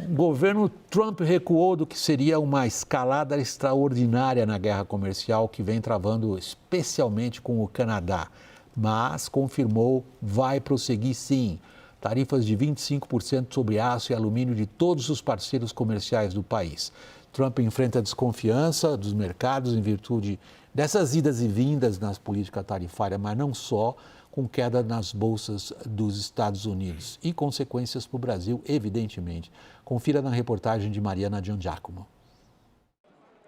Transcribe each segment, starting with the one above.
O governo Trump recuou do que seria uma escalada extraordinária na guerra comercial que vem travando especialmente com o Canadá, mas confirmou vai prosseguir sim. Tarifas de 25% sobre aço e alumínio de todos os parceiros comerciais do país. Trump enfrenta a desconfiança dos mercados em virtude dessas idas e vindas nas políticas tarifárias, mas não só, com queda nas bolsas dos Estados Unidos e consequências para o Brasil, evidentemente. Confira na reportagem de Mariana Giangiacomo.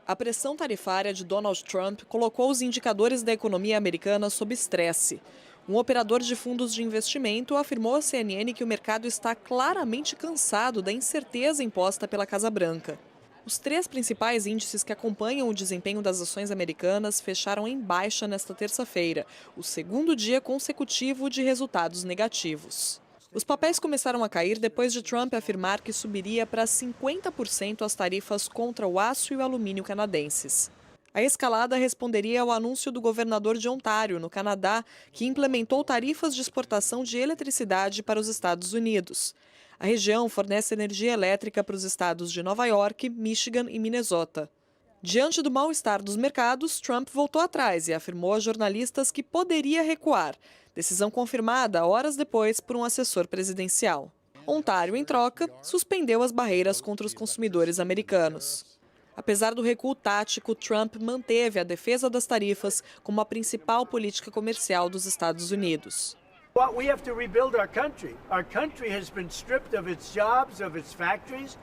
A pressão tarifária de Donald Trump colocou os indicadores da economia americana sob estresse. Um operador de fundos de investimento afirmou à CNN que o mercado está claramente cansado da incerteza imposta pela Casa Branca. Os 3 principais índices que acompanham o desempenho das ações americanas fecharam em baixa nesta terça-feira, o segundo dia consecutivo de resultados negativos. Os papéis começaram a cair depois de Trump afirmar que subiria para 50% as tarifas contra o aço e o alumínio canadenses. A escalada responderia ao anúncio do governador de Ontário, no Canadá, que implementou tarifas de exportação de eletricidade para os Estados Unidos. A região fornece energia elétrica para os estados de Nova York, Michigan e Minnesota. Diante do mal-estar dos mercados, Trump voltou atrás e afirmou a jornalistas que poderia recuar, decisão confirmada horas depois por um assessor presidencial. Ontário, em troca, suspendeu as barreiras contra os consumidores americanos. Apesar do recuo tático, Trump manteve a defesa das tarifas como a principal política comercial dos Estados Unidos. We have to rebuild our country. Our country has been stripped of its jobs, of its factories.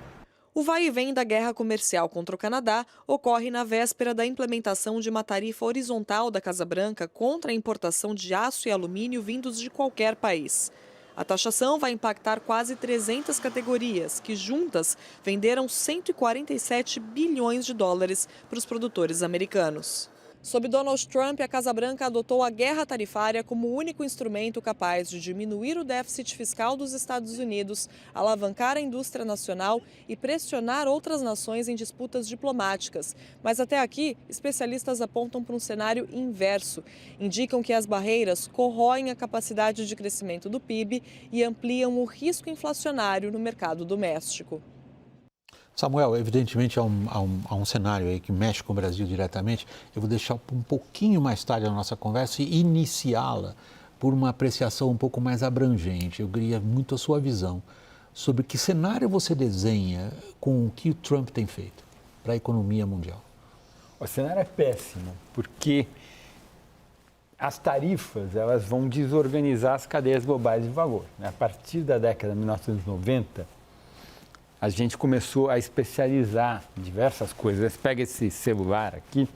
O vai e vem da guerra comercial contra o Canadá ocorre na véspera da implementação de uma tarifa horizontal da Casa Branca contra a importação de aço e alumínio vindos de qualquer país. A taxação vai impactar quase 300 categorias, que juntas venderam 147 bilhões de dólares para os produtores americanos. Sob Donald Trump, a Casa Branca adotou a guerra tarifária como o único instrumento capaz de diminuir o déficit fiscal dos Estados Unidos, alavancar a indústria nacional e pressionar outras nações em disputas diplomáticas. Mas até aqui, especialistas apontam para um cenário inverso. Indicam que as barreiras corroem a capacidade de crescimento do PIB e ampliam o risco inflacionário no mercado doméstico. Samuel, evidentemente há um cenário aí que mexe com o Brasil diretamente. Eu vou deixar um pouquinho mais tarde a nossa conversa e iniciá-la por uma apreciação um pouco mais abrangente. Eu queria muito a sua visão sobre que cenário você desenha com o que o Trump tem feito para a economia mundial. O cenário é péssimo, porque as tarifas elas vão desorganizar as cadeias globais de valor. A partir da década de 1990, a gente começou a especializar diversas coisas. Você pega esse celular aqui,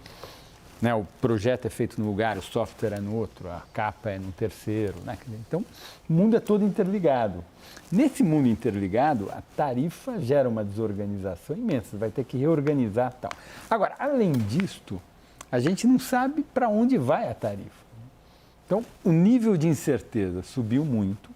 né, o projeto é feito num lugar, o software é no outro, a capa é no terceiro. Né? Então, o mundo é todo interligado. Nesse mundo interligado, a tarifa gera uma desorganização imensa, você vai ter que reorganizar e tal. Agora, além disto, a gente não sabe para onde vai a tarifa. Então, o nível de incerteza subiu muito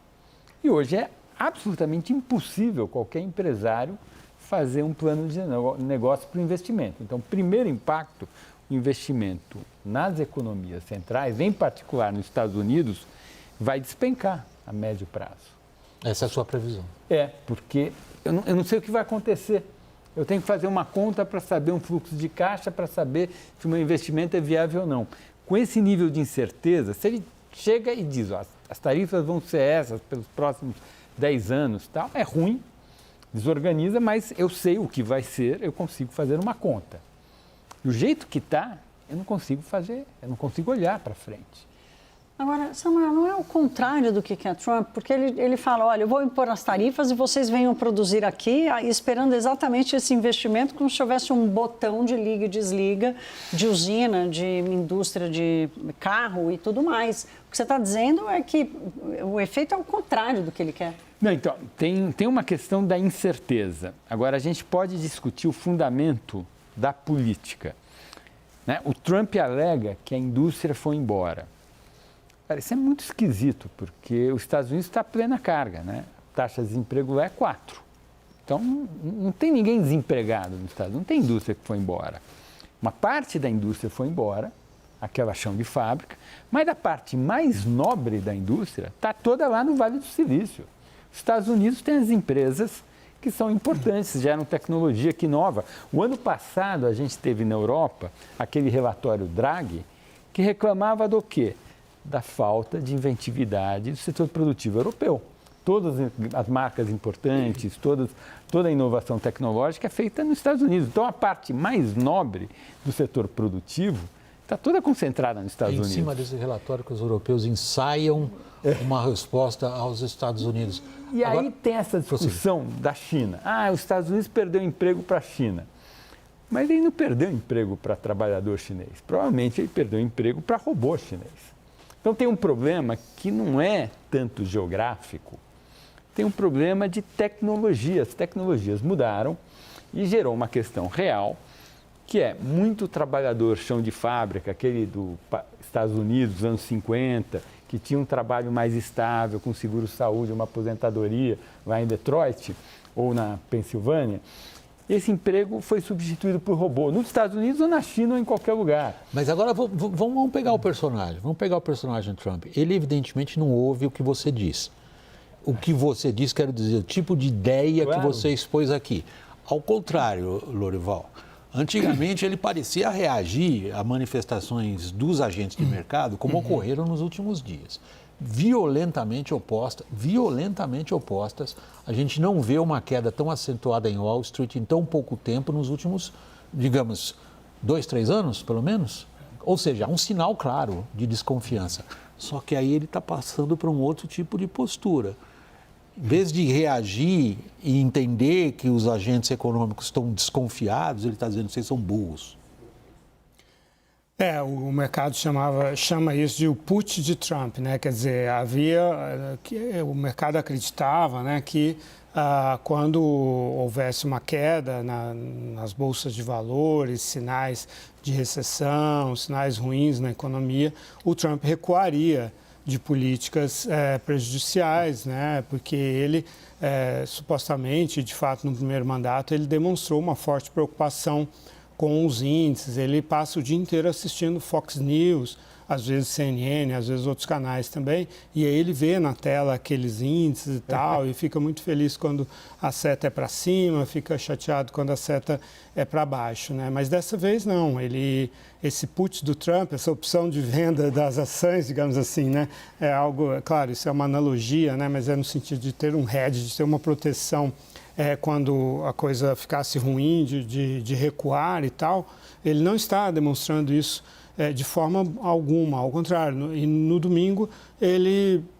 e hoje é absolutamente impossível qualquer empresário fazer um plano de negócio para o investimento. Então, primeiro impacto, o investimento nas economias centrais, em particular nos Estados Unidos, vai despencar a médio prazo. Essa é a sua previsão? É, porque eu não sei o que vai acontecer. Eu tenho que fazer uma conta para saber um fluxo de caixa, para saber se o meu investimento é viável ou não. Com esse nível de incerteza, se ele chega e diz, ó, as tarifas vão ser essas pelos próximos 10 anos, tal, é ruim, desorganiza, mas eu sei o que vai ser, eu consigo fazer uma conta. Do jeito que está, eu não consigo fazer, eu não consigo olhar para frente. Agora, Samuel, não é o contrário do que quer Trump, porque ele fala, olha, eu vou impor as tarifas e vocês venham produzir aqui, esperando exatamente esse investimento como se houvesse um botão de liga e desliga, de usina, de indústria de carro e tudo mais. O que você está dizendo é que o efeito é o contrário do que ele quer. Não, então, tem uma questão da incerteza. Agora, a gente pode discutir o fundamento da política. Né? O Trump alega que a indústria foi embora. Cara, isso é muito esquisito, porque os Estados Unidos está a plena carga, né? A taxa de desemprego lá é 4. Então, não tem ninguém desempregado nos Estados Unidos, não tem indústria que foi embora. Uma parte da indústria foi embora, aquela chão de fábrica, mas a parte mais nobre da indústria está toda lá no Vale do Silício. Os Estados Unidos têm as empresas que são importantes, geram tecnologia que inova. O ano passado, a gente teve na Europa aquele relatório Draghi, que reclamava do quê? Da falta de inventividade do setor produtivo europeu. Todas as marcas importantes, toda a inovação tecnológica é feita nos Estados Unidos. Então, a parte mais nobre do setor produtivo está toda concentrada nos Estados Unidos. Em cima desse relatório que os europeus ensaiam uma resposta aos Estados Unidos. E Agora, aí tem essa discussão da China. Os Estados Unidos perdeu emprego para a China. Mas ele não perdeu emprego para trabalhador chinês. Provavelmente ele perdeu emprego para robô chinês. Então tem um problema que não é tanto geográfico, tem um problema de tecnologia. As tecnologias mudaram e gerou uma questão real, que é muito trabalhador chão de fábrica, aquele dos Estados Unidos, dos anos 50, que tinha um trabalho mais estável, com seguro-saúde, uma aposentadoria, lá em Detroit ou na Pensilvânia. Esse emprego foi substituído por robô, nos Estados Unidos ou na China ou em qualquer lugar. Mas agora vamos pegar o personagem, Trump. Ele evidentemente não ouve o que você diz. O que você diz, quero dizer, o tipo de ideia que você expôs aqui. Ao contrário, Lorival, antigamente ele parecia reagir a manifestações dos agentes de mercado como ocorreram nos últimos dias. Violentamente opostas. A gente não vê uma queda tão acentuada em Wall Street em tão pouco tempo nos últimos, digamos, 2, 3 anos, pelo menos. Ou seja, há um sinal claro de desconfiança. Só que aí ele está passando para um outro tipo de postura. Em vez de reagir e entender que os agentes econômicos estão desconfiados, ele está dizendo que vocês são burros. O mercado chama isso de o put de Trump, né? Quer dizer, o mercado acreditava, né, que quando houvesse uma queda nas bolsas de valores, sinais de recessão, sinais ruins na economia, o Trump recuaria de políticas prejudiciais, né? Porque ele, supostamente, de fato, no primeiro mandato, ele demonstrou uma forte preocupação com os índices. Ele passa o dia inteiro assistindo Fox News, às vezes CNN, às vezes outros canais também, e aí ele vê na tela aqueles índices e tal, e fica muito feliz quando a seta é para cima, fica chateado quando a seta é para baixo, né? Mas dessa vez não, esse put do Trump, essa opção de venda das ações, digamos assim, né? É algo, claro, isso é uma analogia, né? Mas é no sentido de ter um hedge, de ter uma proteção quando a coisa ficasse ruim, de recuar e tal. Ele não está demonstrando isso de forma alguma, ao contrário. E no domingo,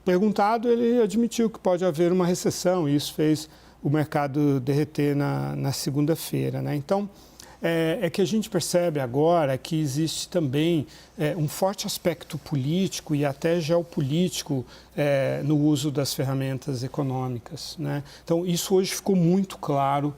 perguntado, ele admitiu que pode haver uma recessão, e isso fez o mercado derreter na segunda-feira, né? Então, é que a gente percebe agora que existe também um forte aspecto político e até geopolítico no uso das ferramentas econômicas, né? Então, isso hoje ficou muito claro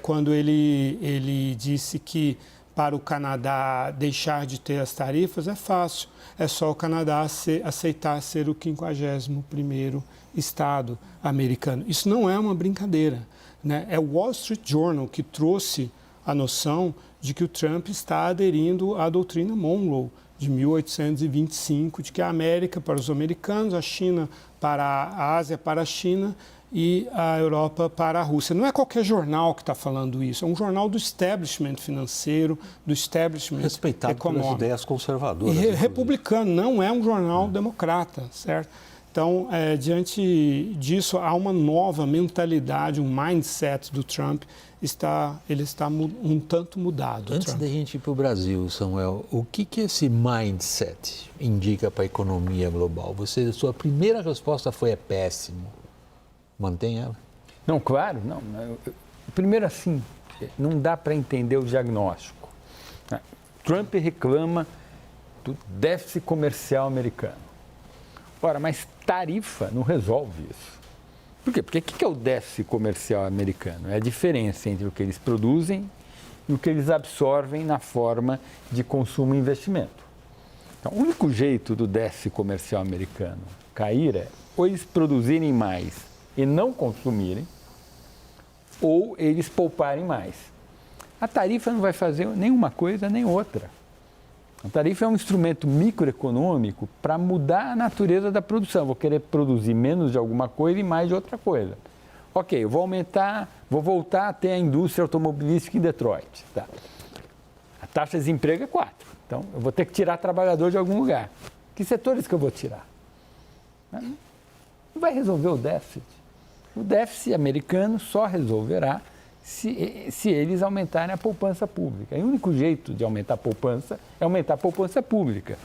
quando ele disse que para o Canadá deixar de ter as tarifas é fácil, é só o Canadá aceitar ser o 51º estado americano. Isso não é uma brincadeira, né? É o Wall Street Journal que trouxe a noção de que o Trump está aderindo à doutrina Monroe de 1825, de que a América para os americanos, a China para a Ásia para a China e a Europa para a Rússia. Não é qualquer jornal que está falando isso, é um jornal do establishment financeiro, do establishment respeitado econômico. Pelas ideias conservadoras. E republicano, não é um jornal democrata, certo? Então, diante disso, há uma nova mentalidade, um mindset do Trump, ele está um tanto mudado. Antes da gente ir para o Brasil, Samuel, o que esse mindset indica para a economia global? Sua primeira resposta foi péssimo. Mantém ela? Não, claro, não. Primeiro assim, não dá para entender o diagnóstico. Trump reclama do déficit comercial americano. Ora, mas tarifa não resolve isso. Por quê? Porque o que é o déficit comercial americano? É a diferença entre o que eles produzem e o que eles absorvem na forma de consumo e investimento. Então, o único jeito do déficit comercial americano cair é ou eles produzirem mais e não consumirem, ou eles pouparem mais. A tarifa não vai fazer nenhuma coisa nem outra. A tarifa é um instrumento microeconômico para mudar a natureza da produção. Vou querer produzir menos de alguma coisa e mais de outra coisa. Ok, eu vou voltar a ter a indústria automobilística em Detroit. Tá. A taxa de desemprego é 4%. Então, eu vou ter que tirar trabalhador de algum lugar. Que setores que eu vou tirar? Não vai resolver o déficit. O déficit americano só resolverá se eles aumentarem a poupança pública. E o único jeito de aumentar a poupança é aumentar a poupança pública.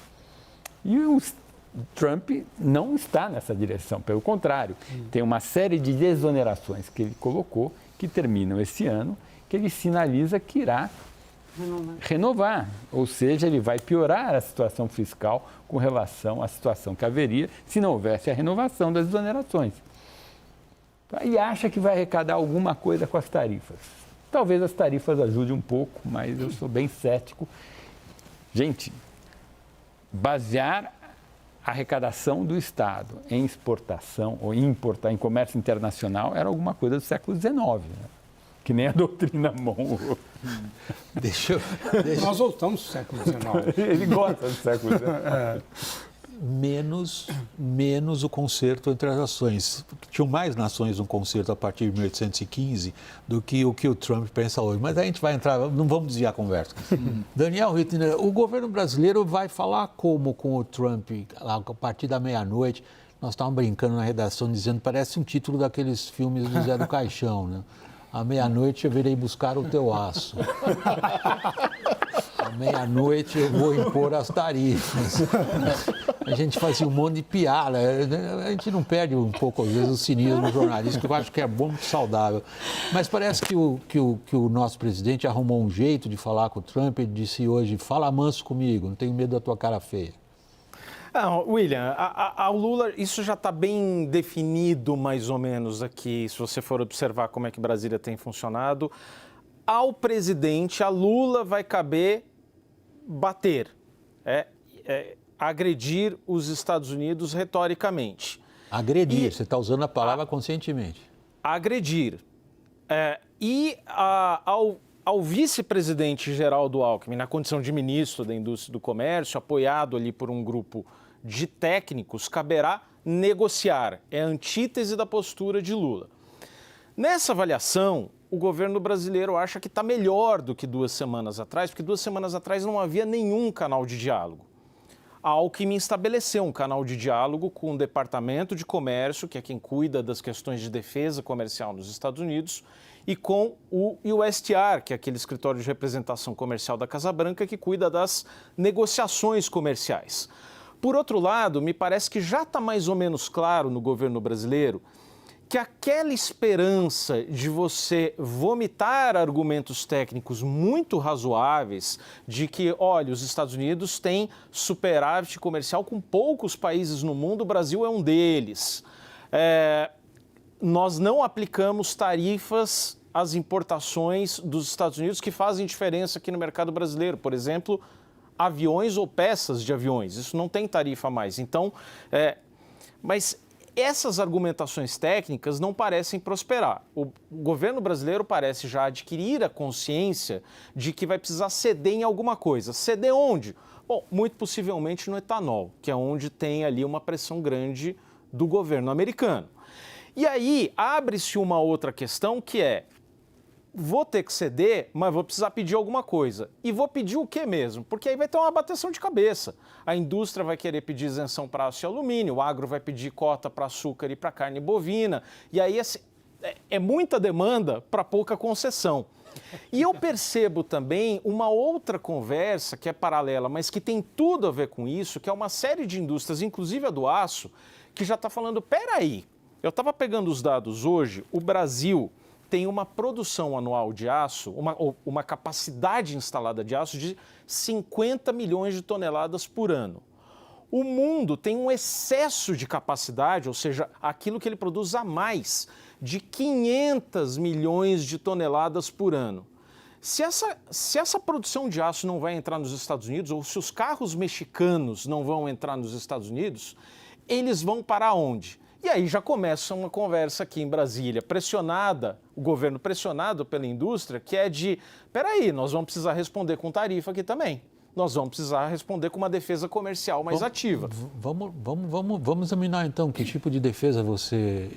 E o Trump não está nessa direção, pelo contrário. Tem uma série de desonerações que ele colocou, que terminam esse ano, que ele sinaliza que irá renovar. Ou seja, ele vai piorar a situação fiscal com relação à situação que haveria se não houvesse a renovação das desonerações. E acha que vai arrecadar alguma coisa com as tarifas. Talvez as tarifas ajudem um pouco, mas eu sou bem cético. Gente, basear a arrecadação do Estado em exportação ou em comércio internacional era alguma coisa do século XIX, né? Que nem a doutrina Monroe. Nós voltamos do século XIX. Ele gosta do século XIX. Menos o concerto entre as nações. Tinham mais nações no concerto a partir de 1815 do que o Trump pensa hoje. Mas a gente vai entrar, não vamos desviar a conversa. Daniel Rittner, o governo brasileiro vai falar como com o Trump a partir da meia-noite? Nós estávamos brincando na redação, dizendo que parece um título daqueles filmes do Zé do Caixão, né? À meia-noite eu virei buscar o teu aço. À meia-noite eu vou impor as tarifas. A gente fazia um monte de piada. A gente não perde um pouco, às vezes, o cinismo jornalístico, que eu acho que é bom, muito saudável. Mas parece que o nosso presidente arrumou um jeito de falar com o Trump. Ele disse hoje, fala manso comigo, não tenho medo da tua cara feia. William, ao Lula, isso já está bem definido mais ou menos aqui, se você for observar como é que Brasília tem funcionado. Ao presidente, a Lula vai caber bater, agredir os Estados Unidos retoricamente. Agredir, você está usando a palavra conscientemente. Agredir. Ao vice-presidente Geraldo Alckmin, na condição de ministro da Indústria e do Comércio, apoiado ali por um grupo de técnicos, caberá negociar. É a antítese da postura de Lula. Nessa avaliação, o governo brasileiro acha que está melhor do que 2 semanas atrás, porque 2 semanas atrás não havia nenhum canal de diálogo. A Alckmin estabeleceu um canal de diálogo com o Departamento de Comércio, que é quem cuida das questões de defesa comercial nos Estados Unidos, e com o USTR, que é aquele escritório de representação comercial da Casa Branca, que cuida das negociações comerciais. Por outro lado, me parece que já está mais ou menos claro no governo brasileiro que aquela esperança de você vomitar argumentos técnicos muito razoáveis de que, olha, os Estados Unidos têm superávit comercial com poucos países no mundo, o Brasil é um deles. Nós não aplicamos tarifas às importações dos Estados Unidos que fazem diferença aqui no mercado brasileiro. Por exemplo, aviões ou peças de aviões. Isso não tem tarifa mais. Então, mas essas argumentações técnicas não parecem prosperar. O governo brasileiro parece já adquirir a consciência de que vai precisar ceder em alguma coisa. Ceder onde? Bom, muito possivelmente no etanol, que é onde tem ali uma pressão grande do governo americano. E aí abre-se uma outra questão que é, vou ter que ceder, mas vou precisar pedir alguma coisa. E vou pedir o quê mesmo? Porque aí vai ter uma bateção de cabeça. A indústria vai querer pedir isenção para aço e alumínio, o agro vai pedir cota para açúcar e para carne bovina. E aí assim, é muita demanda para pouca concessão. E eu percebo também uma outra conversa que é paralela, mas que tem tudo a ver com isso, que é uma série de indústrias, inclusive a do aço, que já está falando, peraí, eu estava pegando os dados hoje, o Brasil tem uma produção anual de aço, uma capacidade instalada de aço de 50 milhões de toneladas por ano. O mundo tem um excesso de capacidade, ou seja, aquilo que ele produz a mais, de 500 milhões de toneladas por ano. Se essa produção de aço não vai entrar nos Estados Unidos, ou se os carros mexicanos não vão entrar nos Estados Unidos, eles vão para onde? E aí já começa uma conversa aqui em Brasília, o governo pressionado pela indústria, que é de, peraí, nós vamos precisar responder com tarifa aqui também. nós vamos precisar responder com uma defesa comercial mais ativa. Vamos examinar então que tipo de defesa você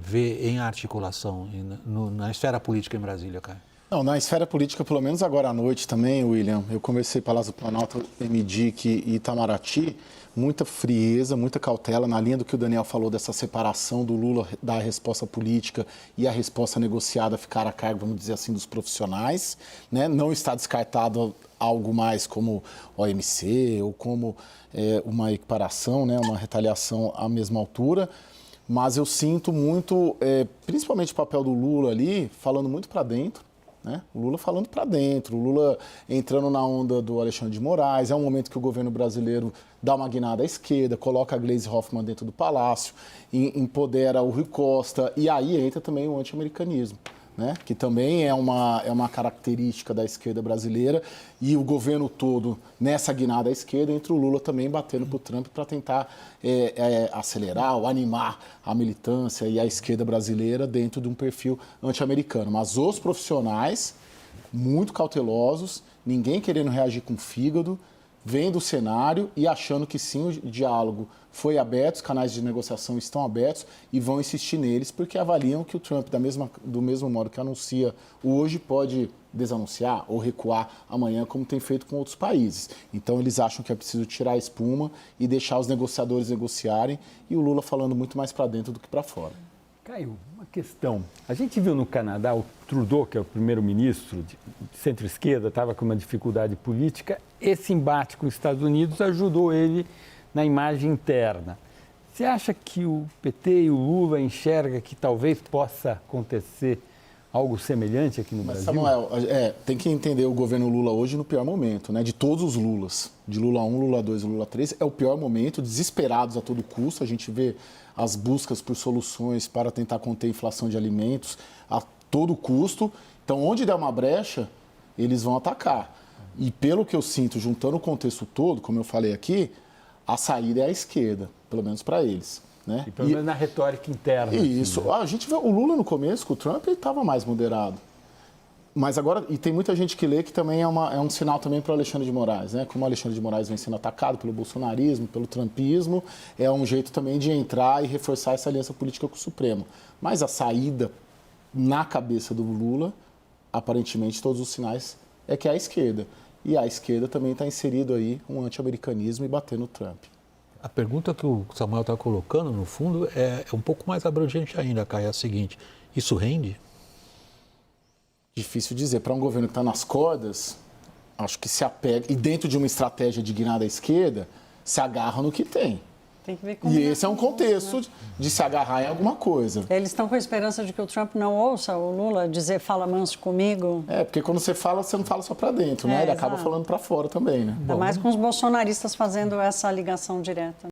vê em articulação na esfera política em Brasília, Caio. Não, na esfera política, pelo menos agora à noite também, William, eu conversei Palácio do Planalto, MDIC e Itamaraty, muita frieza, muita cautela, na linha do que o Daniel falou dessa separação do Lula da resposta política e a resposta negociada ficar a cargo, vamos dizer assim, dos profissionais, né? Não está descartado algo mais como OMC ou como uma equiparação, né? Uma retaliação à mesma altura, mas eu sinto muito, principalmente o papel do Lula ali, falando muito para dentro, né? O Lula falando para dentro, o Lula entrando na onda do Alexandre de Moraes. É um momento que o governo brasileiro dá uma guinada à esquerda, coloca a Gleisi Hoffmann dentro do Palácio, empodera o Rui Costa, e aí entra também o anti-americanismo, né? Que também é uma característica da esquerda brasileira, e o governo todo nessa guinada à esquerda, entre o Lula também batendo para o Trump para tentar acelerar ou animar a militância e a esquerda brasileira dentro de um perfil anti-americano. Mas os profissionais, muito cautelosos, ninguém querendo reagir com fígado, vendo o cenário e achando que sim, o diálogo foi aberto, os canais de negociação estão abertos e vão insistir neles porque avaliam que o Trump, do mesmo modo que anuncia hoje, pode desanunciar ou recuar amanhã, como tem feito com outros países. Então eles acham que é preciso tirar a espuma e deixar os negociadores negociarem, e o Lula falando muito mais para dentro do que para fora. Caio, uma questão. A gente viu no Canadá o Trudeau, que é o primeiro-ministro de centro-esquerda, estava com uma dificuldade política. Esse embate com os Estados Unidos ajudou ele na imagem interna. Você acha que o PT e o Lula enxergam que talvez possa acontecer algo semelhante aqui no Brasil? Samuel, tem que entender o governo Lula hoje no pior momento, né? De todos os Lulas, de Lula 1, Lula 2 e Lula 3, é o pior momento, desesperados a todo custo. A gente vê as buscas por soluções para tentar conter a inflação de alimentos a todo custo. Então, onde der uma brecha, eles vão atacar. E pelo que eu sinto, juntando o contexto todo, como eu falei aqui, a saída é a esquerda, pelo menos para eles, né? E pelo menos na retórica interna. Isso. Assim, né? A gente vê o Lula no começo, com o Trump, ele estava mais moderado. Mas agora, e tem muita gente que lê que também é um sinal também para o Alexandre de Moraes, né? Como o Alexandre de Moraes vem sendo atacado pelo bolsonarismo, pelo trumpismo, é um jeito também de entrar e reforçar essa aliança política com o Supremo. Mas a saída na cabeça do Lula, aparentemente todos os sinais é que é a esquerda. E a esquerda também está inserido aí um anti-americanismo e batendo no Trump. A pergunta que o Samuel está colocando, no fundo, é um pouco mais abrangente ainda, Caio, é a seguinte: isso rende? Difícil dizer. Para um governo que está nas cordas, acho que se apega, e dentro de uma estratégia de guinada à esquerda, se agarra no que tem. Tem que ver como e esse é um contexto de se agarrar em alguma coisa. Eles estão com a esperança de que o Trump não ouça o Lula dizer fala manso comigo. Porque quando você fala, você não fala só para dentro, né? Ele acaba falando para fora também, né? Ainda mais com os bolsonaristas fazendo essa ligação direta.